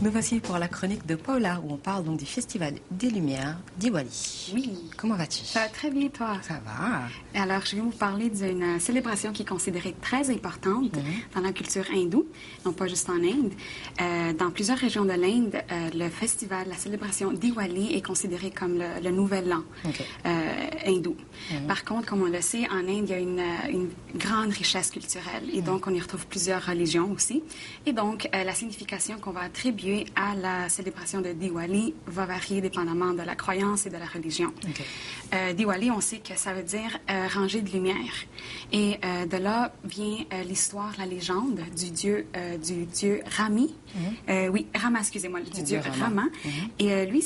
Nous voici pour la chronique de Paula, où on parle donc du Festival des Lumières Diwali. Oui. Comment vas-tu? Ça va très bien, toi? Ça va. Alors, je vais vous parler d'une célébration qui est considérée très importante dans la culture hindoue, non pas juste en Inde. Dans plusieurs régions de l'Inde, le festival, la célébration Diwali est considérée comme le nouvel an hindou. Par contre, comme on le sait, en Inde, il y a une grande richesse culturelle et donc on y retrouve plusieurs religions aussi. Et donc, la signification qu'on va attribuer à la célébration de Diwali va varier dépendamment de la croyance et de la religion. Diwali, on sait que ça veut dire rangée de lumière. Et de là vient l'histoire, la légende du dieu Rami. Oui, Rama, excusez-moi, du dieu Rama. Et lui,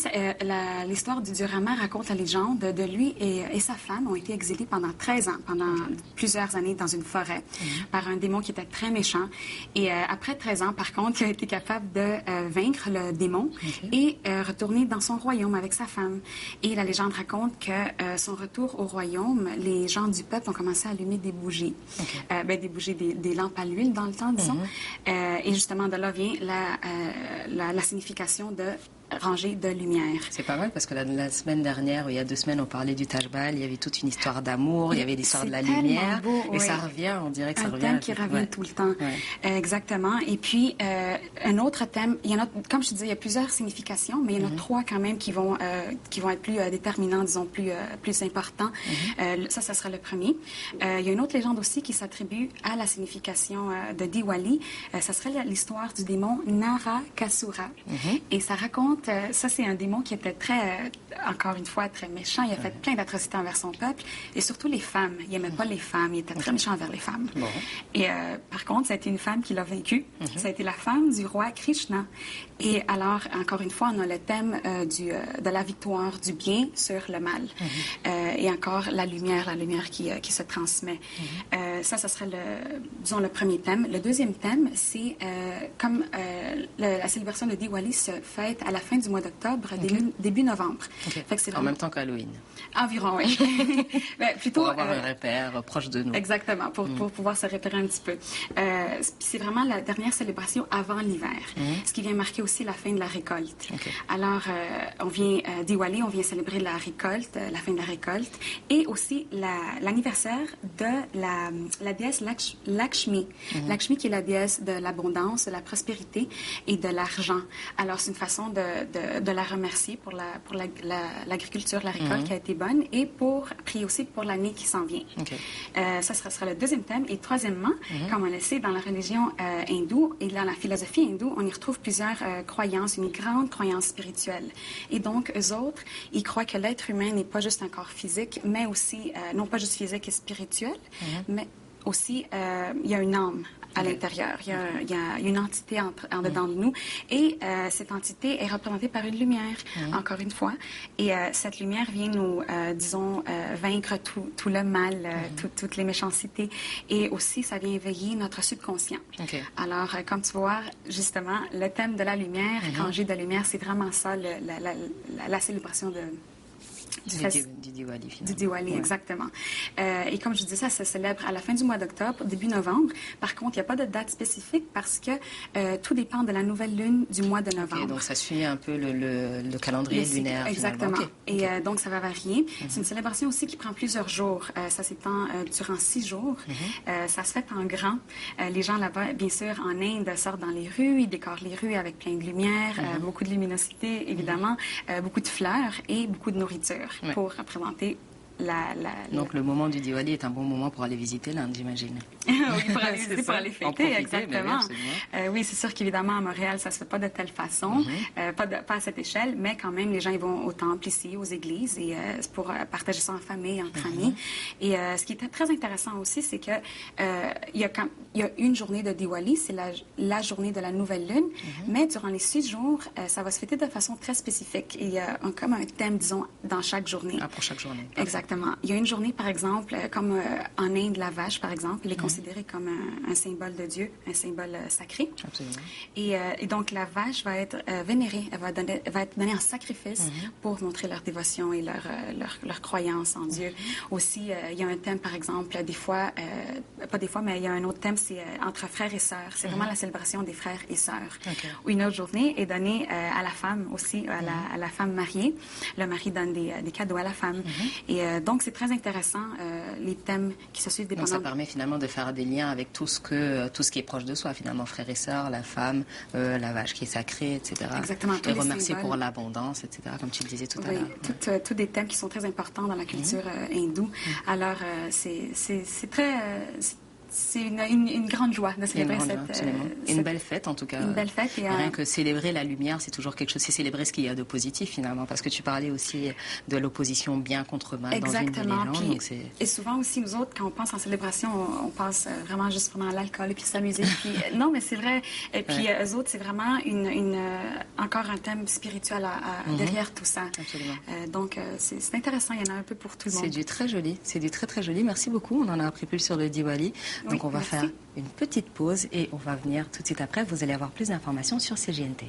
l'histoire du dieu Rama raconte la légende de lui et sa femme ont été exilés pendant 13 ans, pendant plusieurs années dans une forêt, par un démon qui était très méchant. Et après 13 ans, par contre, il a été capable de vaincre le démon et retourner dans son royaume avec sa femme. Et la légende raconte que son retour au royaume, les gens du peuple ont commencé à allumer des bougies. Des bougies, des lampes à l'huile dans le temps, disons. Et justement, de là vient la signification de rangée de lumière. C'est pas mal parce que la semaine dernière, il y a 2 semaines, on parlait du Taj Mahal, il y avait toute une histoire d'amour, il y avait l'histoire de la lumière. Beau, et ça revient, on dirait que ça revient. Un thème qui revient tout le temps. Exactement. Et puis, un autre thème, il y en a, comme je te disais, il y a plusieurs significations, mais il y en a 3 quand même qui vont être plus déterminants, disons, plus importants. Ça sera le premier. Il y a une autre légende aussi qui s'attribue à la signification de Diwali. Ça serait l'histoire du démon Narakasura. Et ça raconte ça, c'est un démon qui était encore une fois, très méchant. Il a fait plein d'atrocités envers son peuple et surtout les femmes. Il n'aimait pas les femmes. Il était très méchant envers les femmes. Et par contre, ça a été une femme qui l'a vaincu. Ça a été la femme du roi Krishna. Et alors, encore une fois, on a le thème de la victoire du bien sur le mal. Et encore la lumière qui se transmet. Ça serait le premier thème. Le deuxième thème, c'est comme la célébration de Diwali se fête à la fin du mois d'octobre, début novembre. Fait que c'est en même temps qu'Halloween. Environ, oui. Plutôt, pour avoir un repère proche de nous. Exactement, pour pouvoir se repérer un petit peu. C'est vraiment la dernière célébration avant l'hiver, ce qui vient marquer aussi la fin de la récolte. Alors, Diwali, on vient célébrer la récolte, la fin de la récolte, et aussi l'anniversaire de la déesse Lakshmi. Lakshmi qui est la déesse de l'abondance, de la prospérité et de l'argent. Alors, c'est une façon de la remercier pour l'agriculture, la récolte qui a été bonne et pour prier aussi pour l'année qui s'en vient. Ça sera le deuxième thème. Et troisièmement, comme on le sait, dans la religion hindoue et dans la philosophie hindoue, on y retrouve plusieurs croyances, une grande croyance spirituelle. Et donc, eux autres, ils croient que l'être humain n'est pas juste un corps physique, mais aussi, non pas juste physique et spirituel, mais aussi, il y a une âme à l'intérieur. Il y a une entité en dedans de nous. Et cette entité est représentée par une lumière, encore une fois. Et cette lumière vient nous, vaincre tout le mal, toutes les méchancetés. Et aussi, ça vient éveiller notre subconscient. Alors, comme tu vois, justement, le thème de la lumière, rangée de lumière, c'est vraiment ça, la célébration du Diwali, finalement. Du Diwali, exactement. Et comme je disais, ça se célèbre à la fin du mois d'octobre, début novembre. Par contre, il n'y a pas de date spécifique parce que tout dépend de la nouvelle lune du mois de novembre. Donc, ça suit un peu le calendrier lunaire. Exactement. Et donc, ça va varier. C'est une célébration aussi qui prend plusieurs jours. Ça s'étend durant 6 jours. Ça se fait en grand. Les gens là-bas, bien sûr, en Inde, sortent dans les rues. Ils décorent les rues avec plein de lumière, beaucoup de luminosité, évidemment, beaucoup de fleurs et beaucoup de nourriture. Pour représenter Donc, le moment du Diwali est un bon moment pour aller visiter l'Inde, j'imagine. Oui, pour aller visiter, pour aller fêter, exactement. Oui, c'est sûr qu'évidemment, à Montréal, ça ne se fait pas de telle façon, pas à cette échelle, mais quand même, les gens ils vont au temple ici, aux églises, et pour partager ça en famille, entre amis. Et ce qui était très intéressant aussi, c'est que il y a une journée de Diwali, c'est la journée de la nouvelle lune, mais durant les 6 jours, ça va se fêter de façon très spécifique. Et il y a comme un thème, disons, dans chaque journée. Pour chaque journée. Exactement. Exactement. Il y a une journée, par exemple, comme en Inde, la vache, par exemple, elle est considérée comme un symbole de Dieu, un symbole sacré. Absolument. Et donc, la vache va être vénérée, elle va être donnée en sacrifice pour montrer leur dévotion et leur croyance en Dieu. Aussi, il y a un thème, par exemple, des fois, pas des fois, mais il y a un autre thème, c'est entre frères et sœurs. C'est vraiment la célébration des frères et sœurs. Okay. Ou une autre journée est donnée à la femme aussi, à la femme mariée. Le mari donne des cadeaux à la femme. Et donc, c'est très intéressant, les thèmes qui se suivent dépendant... Donc, ça permet finalement de faire des liens avec tout ce qui est proche de soi, finalement, frères et sœurs, la femme, la vache qui est sacrée, etc. Exactement. Et remercier pour l'abondance, etc., comme tu le disais tout à l'heure. Tous des thèmes qui sont très importants dans la culture hindoue. Alors, c'est très... c'est une grande joie de célébrer une belle fête, en tout cas. Une belle fête. Et rien que célébrer la lumière, c'est toujours quelque chose. C'est célébrer ce qu'il y a de positif, finalement. Parce que tu parlais aussi de l'opposition bien contre mal dans une des légendes. Et souvent aussi, nous autres, quand on pense en célébration, on pense vraiment juste vraiment à l'alcool et puis s'amuser. Non, mais c'est vrai. Et puis, eux autres, c'est vraiment encore un thème spirituel derrière tout ça. Absolument. Donc, c'est intéressant. Il y en a un peu pour tout le monde. C'est du très joli. C'est du très, très joli. Merci beaucoup. On en a appris plus sur le Diwali. Donc, on va faire une petite pause et on va venir tout de suite après. Vous allez avoir plus d'informations sur CGNT.